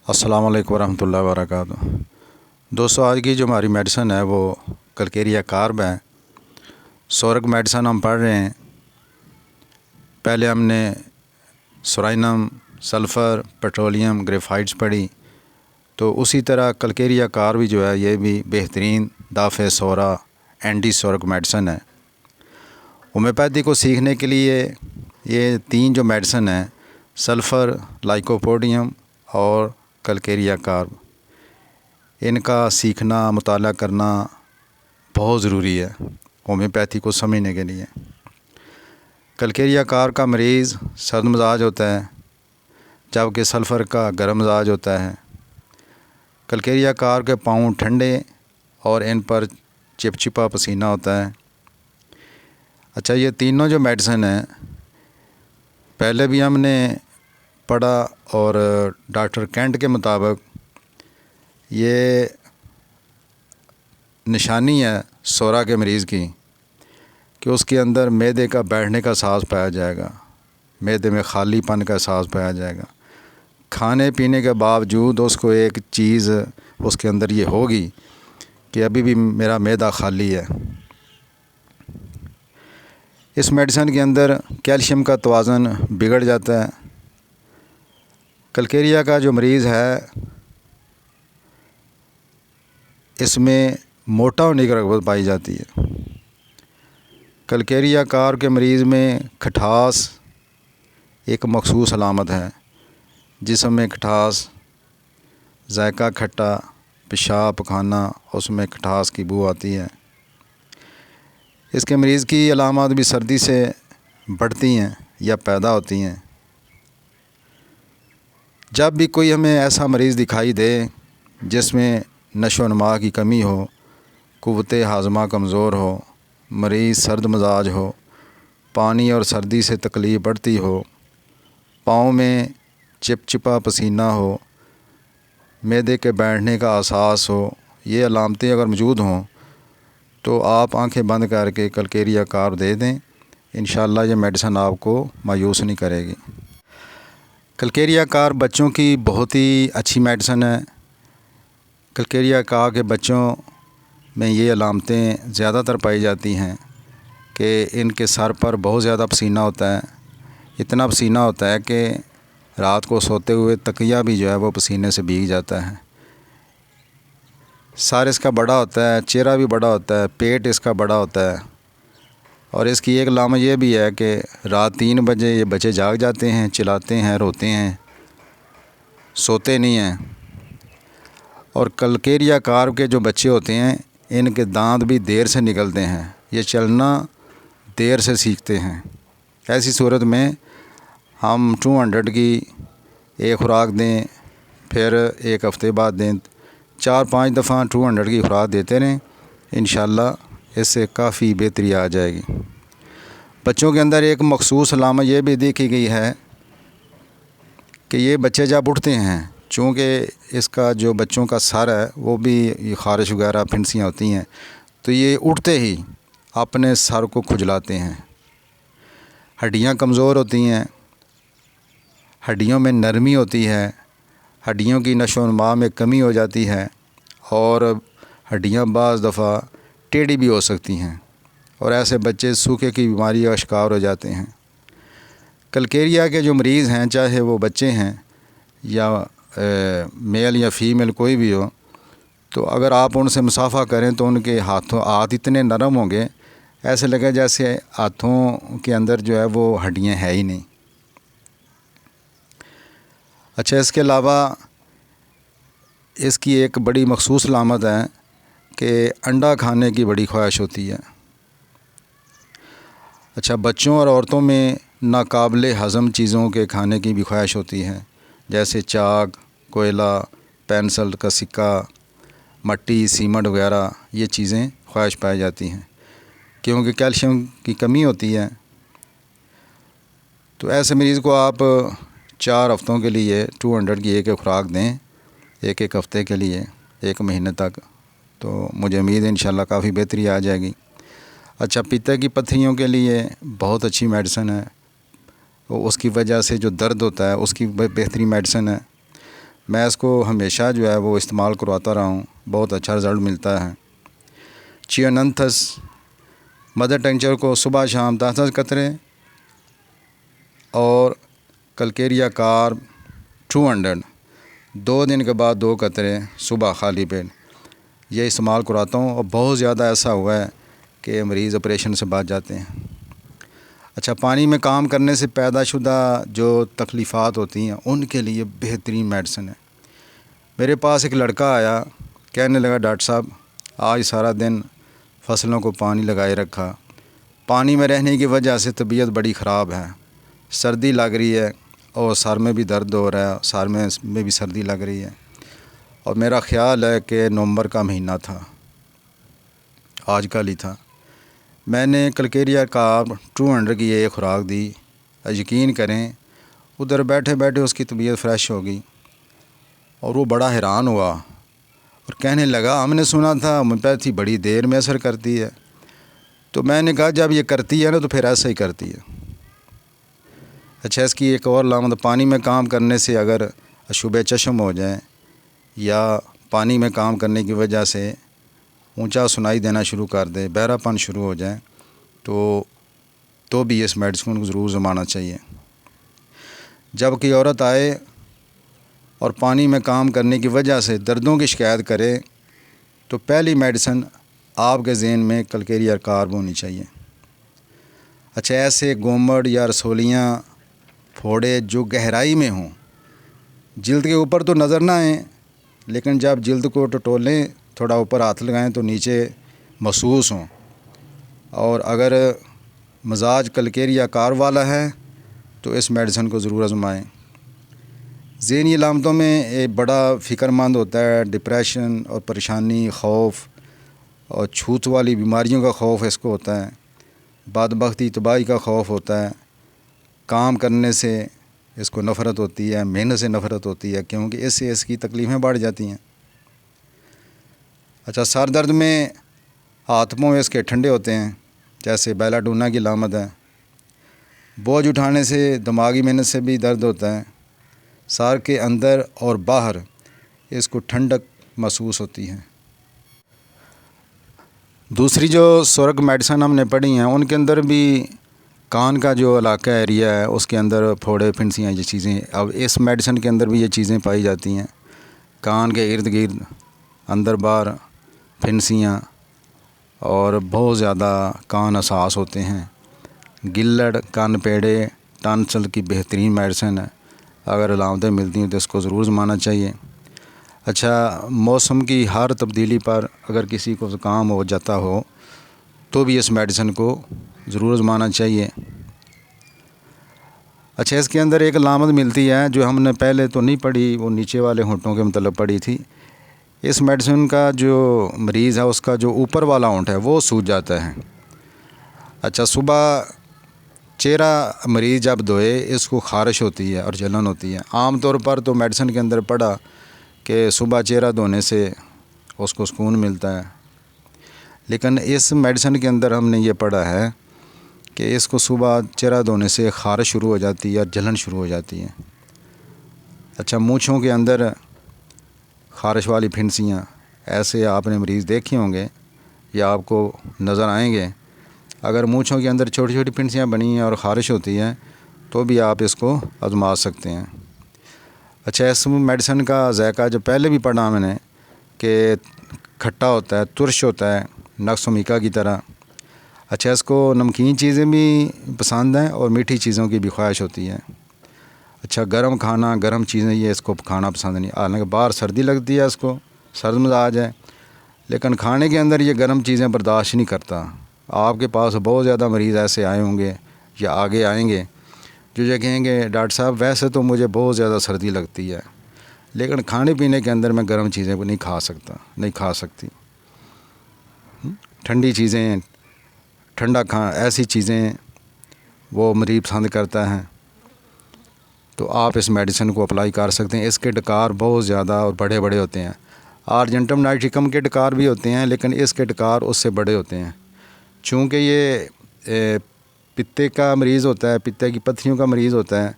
السلام علیکم ورحمۃ اللہ وبرکاتہ۔ دوستو، آج کی جو ہماری میڈیسن ہے وہ کلکیریا کارب ہے۔ سورک میڈیسن ہم پڑھ رہے ہیں۔ پہلے ہم نے سورائنم، سلفر، پیٹرولیم، گریفائٹس پڑھی، تو اسی طرح کلکیریا کارب بھی جو ہے یہ بھی بہترین دافع سورا اینٹی سورک میڈیسن ہے۔ ہومیوپیتھی کو سیکھنے کے لیے یہ تین جو میڈیسن ہیں، سلفر، لائکوپوڈیم اور کلکیریا کارب، ان کا سیکھنا، مطالعہ کرنا بہت ضروری ہے ہومیوپیتھی کو سمجھنے کے لیے۔ کلکیریا کارب کا مریض سرد مزاج ہوتا ہے، جبکہ سلفر کا گرم مزاج ہوتا ہے۔ کلکیریا کارب کے پاؤں ٹھنڈے اور ان پر چپچپا پسینہ ہوتا ہے۔ اچھا، یہ تینوں جو میڈیسن ہیں پہلے بھی ہم نے پڑھا، اور ڈاکٹر کینٹ کے مطابق یہ نشانی ہے سورا کے مریض کی کہ اس کے اندر معدے کا بیٹھنے کا احساس پایا جائے گا، معدے میں خالی پن کا احساس پایا جائے گا۔ کھانے پینے کے باوجود اس کو ایک چیز اس کے اندر یہ ہوگی کہ ابھی بھی میرا معدہ خالی ہے۔ اس میڈیسن کے اندر کیلشیم کا توازن بگڑ جاتا ہے۔ کلکیریا کا جو مریض ہے اس میں موٹا ہونے کی رغبت پائی جاتی ہے۔ کلکیریا کارب کے مریض میں کھٹاس ایک مخصوص علامت ہے۔ جسم میں کھٹاس، ذائقہ کھٹا، پیشاب پخانہ، اس میں کھٹاس کی بو آتی ہے۔ اس کے مریض کی علامات بھی سردی سے بڑھتی ہیں یا پیدا ہوتی ہیں۔ جب بھی کوئی ہمیں ایسا مریض دکھائی دے جس میں نشو و نما کی کمی ہو، قوت ہاضمہ کمزور ہو، مریض سرد مزاج ہو، پانی اور سردی سے تکلیف بڑھتی ہو، پاؤں میں چپچپا پسینہ ہو، معدے کے بیٹھنے کا احساس ہو، یہ علامتیں اگر موجود ہوں تو آپ آنکھیں بند کر کے کلکیریا کارب دے دیں۔ انشاءاللہ یہ میڈیسن آپ کو مایوس نہیں کرے گی۔ کلکیریا کارب بچوں کی بہت ہی اچھی میڈیسن ہے۔ کلکیریا کارب کے بچوں میں یہ علامتیں زیادہ تر پائی جاتی ہیں کہ ان کے سر پر بہت زیادہ پسینہ ہوتا ہے۔ اتنا پسینہ ہوتا ہے کہ رات کو سوتے ہوئے تکیہ بھی جو ہے وہ پسینے سے بھیگ جاتا ہے۔ سر اس کا بڑا ہوتا ہے، چہرہ بھی بڑا ہوتا ہے، پیٹ اس کا بڑا ہوتا ہے، اور اس کی ایک علامت یہ بھی ہے کہ رات 3 بجے یہ بچے جاگ جاتے ہیں، چلاتے ہیں، روتے ہیں، سوتے نہیں ہیں۔ اور کلکیریا کارب کے جو بچے ہوتے ہیں ان کے دانت بھی دیر سے نکلتے ہیں، یہ چلنا دیر سے سیکھتے ہیں۔ ایسی صورت میں ہم 200 کی ایک خوراک دیں، پھر ایک ہفتے بعد دیں، 4-5 دفعہ 200 کی خوراک دیتے رہیں، انشاءاللہ اس سے کافی بہتری آ جائے گی۔ بچوں کے اندر ایک مخصوص علامت یہ بھی دیکھی گئی ہے کہ یہ بچے جب اٹھتے ہیں، چونکہ اس کا جو بچوں کا سر ہے وہ بھی خارش وغیرہ پھنسیاں ہوتی ہیں، تو یہ اٹھتے ہی اپنے سر کو کھجلاتے ہیں۔ ہڈیاں کمزور ہوتی ہیں، ہڈیوں میں نرمی ہوتی ہے، ہڈیوں کی نشو و نما میں کمی ہو جاتی ہے، اور ہڈیاں بعض دفعہ ٹیڑھی بھی ہو سکتی ہیں، اور ایسے بچے سوکھے کی بیماری کا شکار ہو جاتے ہیں۔ کلکیریا کے جو مریض ہیں، چاہے وہ بچے ہیں یا میل یا فیمیل کوئی بھی ہو، تو اگر آپ ان سے مصافحہ کریں تو ان کے ہاتھ اتنے نرم ہوں گے، ایسے لگے جیسے ہاتھوں کے اندر جو ہے وہ ہڈیاں ہیں ہی نہیں۔ اچھا، اس کے علاوہ اس کی ایک بڑی مخصوص علامت ہے کہ انڈا کھانے کی بڑی خواہش ہوتی ہے۔ اچھا، بچوں اور عورتوں میں ناقابل ہضم چیزوں کے کھانے کی بھی خواہش ہوتی ہے، جیسے چاک، کوئلہ، پینسل کا سکہ، مٹی، سیمنٹ وغیرہ، یہ چیزیں خواہش پائی جاتی ہیں کیونکہ کیلشیم کی کمی ہوتی ہے۔ تو ایسے مریض کو آپ 4 ہفتوں کے لیے 200 کی ایک خوراک دیں، ایک ہفتے کے لیے، 1 مہینے تک، تو مجھے امید ہے انشاءاللہ کافی بہتری آ جائے گی۔ اچھا، پیتے کی پتھریوں کے لیے بہت اچھی میڈیسن ہے، اس کی وجہ سے جو درد ہوتا ہے اس کی بہتری میڈیسن ہے۔ میں اس کو ہمیشہ جو ہے وہ استعمال کرواتا رہا ہوں، بہت اچھا رزلٹ ملتا ہے۔ چیوننتھس مدر ٹنکچر کو صبح شام 10 قطرے اور کلکیریا کارب 200 2 دن کے بعد 2 قطرے صبح خالی پیٹ یہ استعمال کراتا ہوں، اور بہت زیادہ ایسا ہوا ہے کہ مریض آپریشن سے بچ جاتے ہیں۔ اچھا، پانی میں کام کرنے سے پیدا شدہ جو تکلیفات ہوتی ہیں ان کے لیے بہترین میڈیسن ہے۔ میرے پاس ایک لڑکا آیا، کہنے لگا ڈاکٹر صاحب آج سارا دن فصلوں کو پانی لگائے رکھا، پانی میں رہنے کی وجہ سے طبیعت بڑی خراب ہے، سردی لگ رہی ہے اور سر میں بھی درد ہو رہا ہے، سر میں بھی سردی لگ رہی ہے، اور میرا خیال ہے کہ نومبر کا مہینہ تھا، آج کل ہی تھا۔ میں نے کلکیریا کارب 200 کی ایک خوراک دی، یقین کریں ادھر بیٹھے بیٹھے اس کی طبیعت فریش ہو گئی، اور وہ بڑا حیران ہوا اور کہنے لگا ہم نے سنا تھا ہومیوپیتھی بڑی دیر میں اثر کرتی ہے۔ تو میں نے کہا جب یہ کرتی ہے نا تو پھر ایسا ہی کرتی ہے۔ اچھا، اس کی ایک اور علامت، پانی میں کام کرنے سے اگر شبہ چشم ہو جائیں یا پانی میں کام کرنے کی وجہ سے اونچا سنائی دینا شروع کر دے، بہرا پن شروع ہو جائیں تو بھی اس میڈیسن کو ضرور آزمانا چاہیے۔ جب کوئی عورت آئے اور پانی میں کام کرنے کی وجہ سے دردوں کی شکایت کرے تو پہلی میڈیسن آپ کے ذہن میں کلکیریا کارب ہونی چاہیے۔ اچھا، ایسے گومڑ یا رسولیاں پھوڑے جو گہرائی میں ہوں، جلد کے اوپر تو نظر نہ آئیں، لیکن جب جلد کو ٹٹولیں، تھوڑا اوپر ہاتھ لگائیں تو نیچے محسوس ہوں، اور اگر مزاج کلکیریا کارب والا ہے تو اس میڈیسن کو ضرور آزمائیں۔ ذہنی علامتوں میں ایک بڑا فکر مند ہوتا ہے، ڈپریشن اور پریشانی، خوف اور چھوت والی بیماریوں کا خوف اس کو ہوتا ہے، بدبختی تباہی کا خوف ہوتا ہے، کام کرنے سے اس کو نفرت ہوتی ہے، محنت سے نفرت ہوتی ہے، کیونکہ اس سے اس کی تکلیفیں بڑھ جاتی ہیں۔ اچھا، سر درد میں ہاتھ پاؤں اس کے ٹھنڈے ہوتے ہیں، جیسے بیلاڈونا کی علامت ہے۔ بوجھ اٹھانے سے، دماغی محنت سے بھی درد ہوتا ہے، سر کے اندر اور باہر اس کو ٹھنڈک محسوس ہوتی ہے۔ دوسری جو سرگ میڈیسن ہم نے پڑھی ہیں ان کے اندر بھی کان کا جو علاقہ ایریا ہے اس کے اندر پھوڑے پھنسیاں یہ چیزیں، اب اس میڈیسن کے اندر بھی یہ چیزیں پائی جاتی ہیں، کان کے ارد گرد اندر باہر پھنسیاں، اور بہت زیادہ کان حساس ہوتے ہیں۔ گلڑ، کان پیڑے، ٹانسل کی بہترین میڈیسن ہے، اگر علامتیں ملتی ہیں تو اس کو ضرور آزمانا چاہیے۔ اچھا، موسم کی ہر تبدیلی پر اگر کسی کو زکام ہو جاتا ہو تو بھی اس میڈیسن کو ضرور آزمانا چاہیے۔ اچھا، اس کے اندر ایک علامت ملتی ہے جو ہم نے پہلے تو نہیں پڑھی، وہ نیچے والے ہونٹوں کے متعلق پڑھی تھی۔ اس میڈیسن کا جو مریض ہے اس کا جو اوپر والا ہونٹ ہے وہ سوج جاتا ہے۔ اچھا، صبح چہرہ مریض جب دھوئے اس کو خارش ہوتی ہے اور جلن ہوتی ہے۔ عام طور پر تو میڈیسن کے اندر پڑھا کہ صبح چہرہ دھونے سے اس کو سکون ملتا ہے، لیکن اس میڈیسن کے اندر ہم نے یہ پڑھا ہے کہ اس کو صبح چہرہ دھونے سے خارش شروع ہو جاتی ہے اور جلن شروع ہو جاتی ہے۔ اچھا، مونچھوں کے اندر خارش والی پھنسیاں، ایسے آپ نے مریض دیکھے ہوں گے یا آپ کو نظر آئیں گے۔ اگر مونچھوں کے اندر چھوٹی چھوٹی پھنسیاں بنی ہیں اور خارش ہوتی ہیں تو بھی آپ اس کو آزما سکتے ہیں۔ اچھا، اس میڈیسن کا ذائقہ جو پہلے بھی پڑھا میں نے کہ کھٹا ہوتا ہے، ترش ہوتا ہے، نقص و میکا کی طرح۔ اچھا، اس کو نمکین چیزیں بھی پسند ہیں اور میٹھی چیزوں کی بھی خواہش ہوتی ہے۔ اچھا، گرم کھانا، گرم چیزیں یہ اس کو کھانا پسند نہیں، حالانکہ باہر سردی لگتی ہے، اس کو سرد مزاج ہے، لیکن کھانے کے اندر یہ گرم چیزیں برداشت نہیں کرتا۔ آپ کے پاس بہت زیادہ مریض ایسے آئے ہوں گے یا آگے آئیں گے جو یہ کہیں گے ڈاکٹر صاحب ویسے تو مجھے بہت زیادہ سردی لگتی ہے، لیکن کھانے پینے کے اندر میں گرم چیزیں نہیں کھا سکتی۔ ٹھنڈی چیزیں، ایسی چیزیں وہ مریض پسند کرتا ہے، تو آپ اس میڈیسن کو اپلائی کر سکتے ہیں۔ اس کے ڈکار بہت زیادہ اور بڑے بڑے ہوتے ہیں۔ آرجنٹم نائٹریکم کے ڈکار بھی ہوتے ہیں، لیکن اس کے ڈکار اس سے بڑے ہوتے ہیں، چونکہ یہ پتے کا مریض ہوتا ہے، پتے کی پتھریوں کا مریض ہوتا ہے،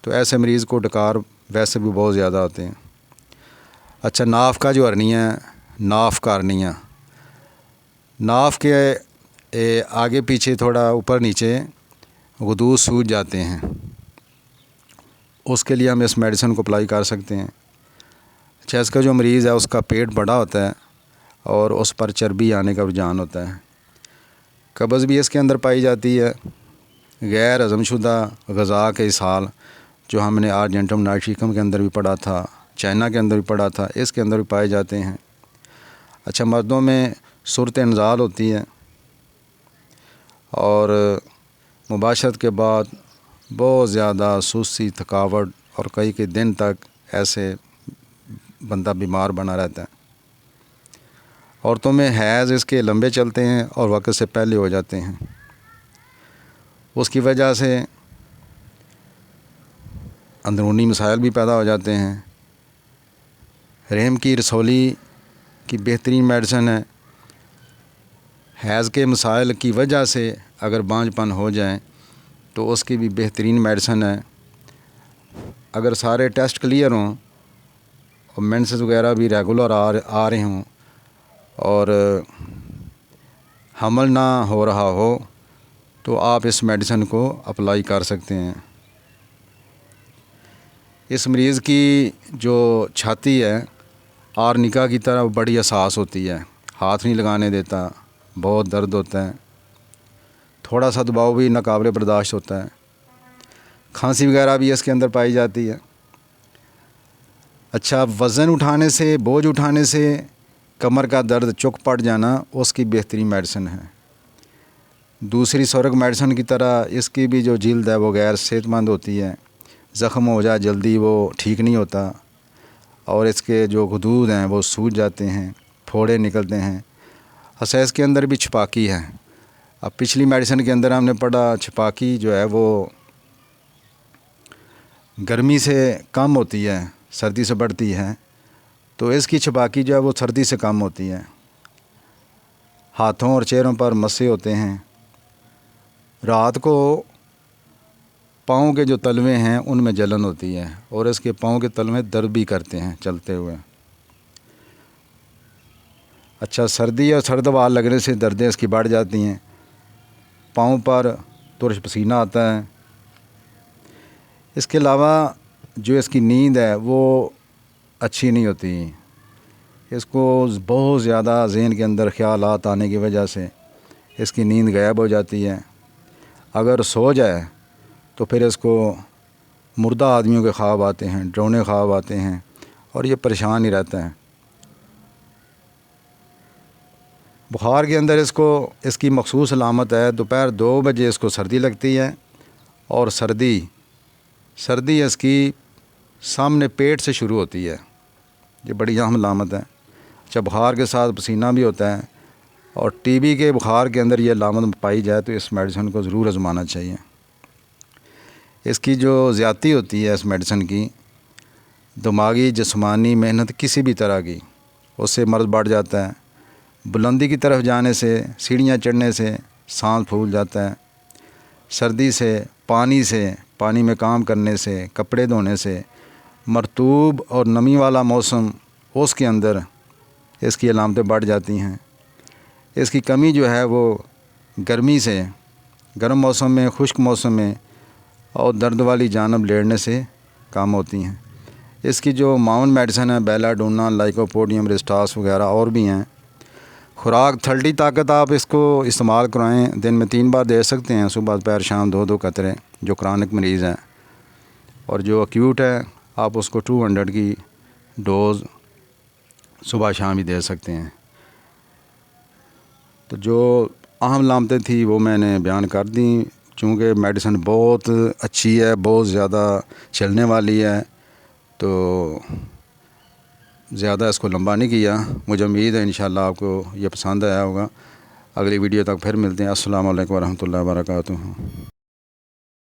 تو ایسے مریض کو ڈکار ویسے بھی بہت زیادہ ہوتے ہیں۔ اچھا، ناف کا جو ہرنیہ ہے، ناف کا ہرنیہ، ناف کے آگے پیچھے تھوڑا اوپر نیچے غدود سوج جاتے ہیں، اس کے لیے ہم اس میڈیسن کو اپلائی کر سکتے ہیں۔ اچھا، اس کا جو مریض ہے اس کا پیٹ بڑا ہوتا ہے اور اس پر چربی آنے کا رجحان ہوتا ہے، قبض بھی اس کے اندر پائی جاتی ہے، غیر ہضم شدہ غذا کے اسہال جو ہم نے آرجنٹم نائٹریکم کے اندر بھی پڑھا تھا، چائنا کے اندر بھی پڑھا تھا، اس کے اندر بھی پائے جاتے ہیں۔ اچھا، مردوں میں صورت انزال ہوتی ہے اور مباشرت کے بعد بہت زیادہ سستی، تھکاوٹ اور کئی دن تک ایسے بندہ بیمار بنا رہتا ہے۔ عورتوں میں حیض اس کے لمبے چلتے ہیں اور وقت سے پہلے ہو جاتے ہیں، اس کی وجہ سے اندرونی مسائل بھی پیدا ہو جاتے ہیں۔ رحم کی رسولی کی بہترین میڈیسن ہے، حیض کے مسائل کی وجہ سے اگر بانجھ پن ہو جائیں تو اس کی بھی بہترین میڈیسن ہے۔ اگر سارے ٹیسٹ کلیئر ہوں اور مینسز وغیرہ بھی ریگولر آ رہے ہوں اور حمل نہ ہو رہا ہو تو آپ اس میڈیسن کو اپلائی کر سکتے ہیں۔ اس مریض کی جو چھاتی ہے آرنیکا کی طرح بڑی حساس ہوتی ہے، ہاتھ نہیں لگانے دیتا، بہت درد ہوتا ہے، تھوڑا سا دباؤ بھی ناقابل برداشت ہوتا ہے، کھانسی وغیرہ بھی اس کے اندر پائی جاتی ہے۔ اچھا، وزن اٹھانے سے، بوجھ اٹھانے سے کمر کا درد چک پڑ جانا اس کی بہترین میڈیسن ہے۔ دوسری سورگ میڈیسن کی طرح اس کی بھی جو جلد ہے وہ غیر صحت مند ہوتی ہے، زخم ہو جائے جلدی وہ ٹھیک نہیں ہوتا اور اس کے جو غدود ہیں وہ سوج جاتے ہیں، پھوڑے نکلتے ہیں۔ اس کے اندر بھی چھپاکی ہے۔ اب پچھلی میڈیسن کے اندر ہم نے پڑھا چھپاکی جو ہے وہ گرمی سے کم ہوتی ہے، سردی سے بڑھتی ہے، تو اس کی چھپاکی جو ہے وہ سردی سے کم ہوتی ہے۔ ہاتھوں اور چہروں پر مسے ہوتے ہیں، رات کو پاؤں کے جو تلوے ہیں ان میں جلن ہوتی ہے اور اس کے پاؤں کے تلوے درد بھی کرتے ہیں چلتے ہوئے۔ اچھا، سردی اور سرد ہوا لگنے سے دردیں اس کی بڑھ جاتی ہیں، پاؤں پر ترش پسینہ آتا ہے۔ اس کے علاوہ جو اس کی نیند ہے وہ اچھی نہیں ہوتی، اس کو بہت زیادہ ذہن کے اندر خیالات آنے کی وجہ سے اس کی نیند غائب ہو جاتی ہے۔ اگر سو جائے تو پھر اس کو مردہ آدمیوں کے خواب آتے ہیں، ڈرونے خواب آتے ہیں اور یہ پریشان ہی رہتا ہے۔ بخار کے اندر اس کی مخصوص علامت ہے، دوپہر 2 بجے اس کو سردی لگتی ہے اور سردی اس کی سامنے پیٹ سے شروع ہوتی ہے، یہ بڑی اہم علامت ہے۔ اچھا، بخار کے ساتھ پسینہ بھی ہوتا ہے اور ٹی بی کے بخار کے اندر یہ علامت پائی جائے تو اس میڈیسن کو ضرور آزمانا چاہیے۔ اس کی جو زیادتی ہوتی ہے اس میڈیسن کی، دماغی جسمانی محنت کسی بھی طرح کی، اس سے مرض بڑھ جاتا ہے۔ بلندی کی طرف جانے سے، سیڑھیاں چڑھنے سے سانس پھول جاتا ہے، سردی سے، پانی میں کام کرنے سے، کپڑے دھونے سے، مرطوب اور نمی والا موسم اس کے اندر اس کی علامتیں بڑھ جاتی ہیں۔ اس کی کمی جو ہے وہ گرمی سے، گرم موسم میں، خشک موسم میں اور درد والی جانب لیڑنے سے کم ہوتی ہیں۔ اس کی جو معاون میڈیسن ہے بیلا ڈونا، لائکوپوڈیم، ریسٹاس وغیرہ اور بھی ہیں۔ خوراک 30 طاقت آپ اس کو استعمال کرائیں، دن میں 3 بار دے سکتے ہیں، صبح دوپہر شام 2 قطرے، جو کرونک مریض ہیں، اور جو ایکیوٹ ہے آپ اس کو 200 کی ڈوز صبح شام ہی دے سکتے ہیں۔ تو جو اہم علامتیں تھیں وہ میں نے بیان کر دیں، چونکہ میڈیسن بہت اچھی ہے، بہت زیادہ چلنے والی ہے، تو زیادہ اس کو لمبا نہیں کیا۔ مجھے امید ہے انشاءاللہ آپ کو یہ پسند آیا ہوگا۔ اگلی ویڈیو تک پھر ملتے ہیں۔ السلام علیکم ورحمۃ اللہ وبرکاتہ۔